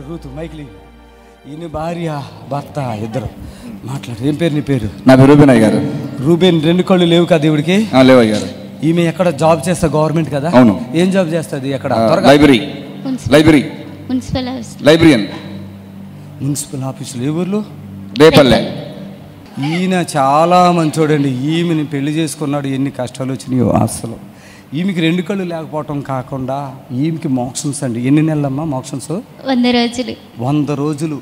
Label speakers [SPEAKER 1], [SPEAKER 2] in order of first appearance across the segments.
[SPEAKER 1] Ruth మైక్లీ ఈయన భార్య భర్త ఇద్దరు మాట్లాడు. ఏం పేరు నీ పేరు?
[SPEAKER 2] నా పేరు రూబెన్ అయ్య గారు.
[SPEAKER 1] రూబెన్ రెండు కళ్ళు లేవు కదా దేవుడికి?
[SPEAKER 2] లేవు అయ్య గారు.
[SPEAKER 1] ఈమె ఎక్కడ జాబ్ చేస్తా? గవర్నమెంట్ కదా.
[SPEAKER 2] అవును.
[SPEAKER 1] ఏం జాబ్ చేస్తుంది? ఎక్కడ?
[SPEAKER 2] లైబ్రరీయన్
[SPEAKER 1] మున్సిపల్ ఆఫీసులు. ఏ ఊర్లో?
[SPEAKER 2] రేపల్లె.
[SPEAKER 1] ఈయన చాలా మంచోడండి. ఈమెని పెళ్లి చేసుకున్నాడు. ఎన్ని కష్టాలు వచ్చినాయో అసలు. ఈమెకి రెండు కళ్ళు లేకపోవటం కాకుండా ఈమెకి మోక్షన్స్ అండి. ఎన్ని నెలలమ్మా మోక్షన్స్?
[SPEAKER 3] 100 రోజులు.
[SPEAKER 1] 100 రోజులు.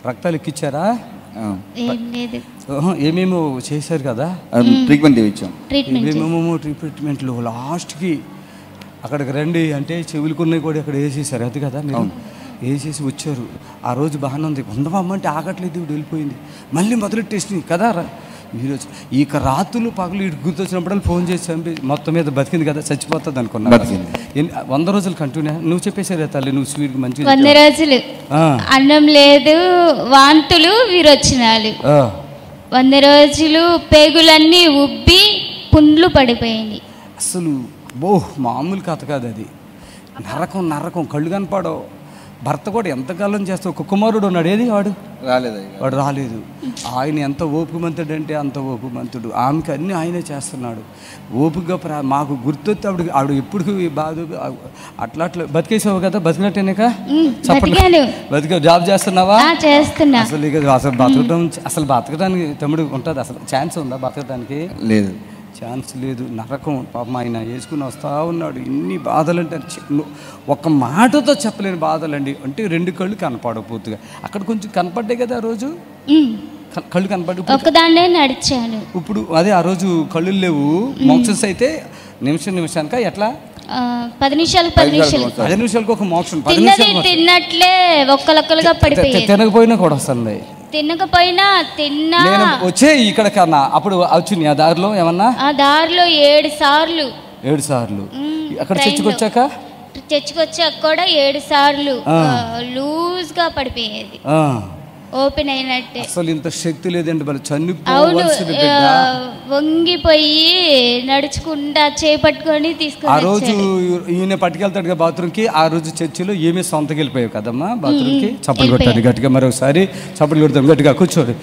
[SPEAKER 1] రక్తాలు ఎక్కిచ్చారా? ఏమేమో చేశారు కదా,
[SPEAKER 2] ట్రీట్మెంట్ ఇచ్చాం.
[SPEAKER 1] ఏమేమో ట్రీట్మెంట్లు. లాస్ట్కి అక్కడికి రండి అంటే చెవులుకున్నవి కూడా ఇక్కడ వేసేసారు. అది కదా మీరు వేసేసి వచ్చారు. ఆ రోజు బాగానే ఉంది. ఉందమ్మంటే ఆగట్లేదు, ఇవి వెళ్ళిపోయింది. మళ్ళీ మొదలెట్టేసినాయి కదా. ఈరోజు ఇక రాత్రులు పగలు ఇటు గుర్తొచ్చినప్పుడు ఫోన్ చేసి చంపి మొత్తం మీద బతికింది కదా. చచ్చిపోతుంది అనుకున్నా. 100 రోజులు కంటిన్యూ. నువ్వు చెప్పేసారే తల్లి, నువ్వు స్వీట్ మంచి
[SPEAKER 3] 100 రోజులు అన్నం లేదు, వాంతులు, విరోచనాలు. 100 రోజులు పేగులన్నీ ఉబ్బి పుండ్లు పడిపోయింది.
[SPEAKER 1] అసలు మామూలు కథ కాదు అది. నరకం నరకం. కళ్ళు కనపడవు. భర్త కూడా ఎంతకాలం చేస్తావు. ఒక కుమారుడు ఉన్నాడు. ఏది వాడు? వాడు రాలేదు. ఆయన ఎంత ఓపికమంతుడు అంటే అంత ఓపికమంతుడు. ఆమెకి అన్నీ ఆయనే చేస్తున్నాడు. ఓపికగా మాకు గుర్తొస్తే ఆవిడ ఎప్పుడు బాధ అట్లా అట్లా బతికేసావు కదా. బతికినట్టేనాక బతికా. జాబ్ చేస్తున్నావా?
[SPEAKER 3] చేస్తున్నా.
[SPEAKER 1] అసలు ఇక అసలు బతకడానికి తమ్ముడు ఉంటుంది? అసలు ఛాన్స్ ఉందా బతకడానికి?
[SPEAKER 2] లేదు,
[SPEAKER 1] ఛాన్స్ లేదు. నరకం. పాపం ఆయన వేసుకుని వస్తూ ఉన్నాడు. ఇన్ని బాధలు అంటే ఒక మాటతో చెప్పలేని బాధలండి. అంటే రెండు కళ్ళు కనపడవు పూర్తిగా. అక్కడ కొంచెం కనపడ్డాయి కదా ఆ రోజు. కళ్ళు కనపడి
[SPEAKER 3] ఒకదాన్నే నడిచాను.
[SPEAKER 1] ఇప్పుడు అదే ఆ రోజు కళ్ళు లేవు. మోక్షన్స్ అయితే నిమిషానిక ఎట్లా?
[SPEAKER 3] 10 నిమిషాలకు ఒక మోక్షం. తిన్నట్లే ఒక్కలొక్కలుగా పడిపోయి.
[SPEAKER 1] తినకపోయినా కూడా వస్తుంది.
[SPEAKER 3] తినకపోయినా తిన్నా
[SPEAKER 1] వచ్చే ఇక్కడ కన్నా అప్పుడు వచ్చింది. ఆ దారిలో ఏమన్నా?
[SPEAKER 3] ఆ దారిలో 7 సార్లు.
[SPEAKER 1] 7 సార్లు. అక్కడ చర్చికొచ్చాక
[SPEAKER 3] కూడా 7 సార్లు లూజ్ గా పడిపోయేది. ఓపెన్ అయినట్టే.
[SPEAKER 1] అసలు ఇంత శక్తి లేదండి. వాళ్ళు
[SPEAKER 3] చనిపోవాల్సిన బిడ్డ వంగిపోయి నడుచుకుంటా చేపట్టుకొని తీసుకొని.
[SPEAKER 1] ఆ రోజు ఈయన పట్టుకెళ్తాడు కదా బాత్రూమ్కి. ఆ రోజు చర్చిలో ఏమీ సొంతకి వెళ్ళిపోయావు కదమ్మా బాత్రూమ్కి. చప్పట్లు కొట్టాడు గట్టిగా. మరొకసారి చప్పట్లు కొడతాం గట్టిగా. కూర్చోడు.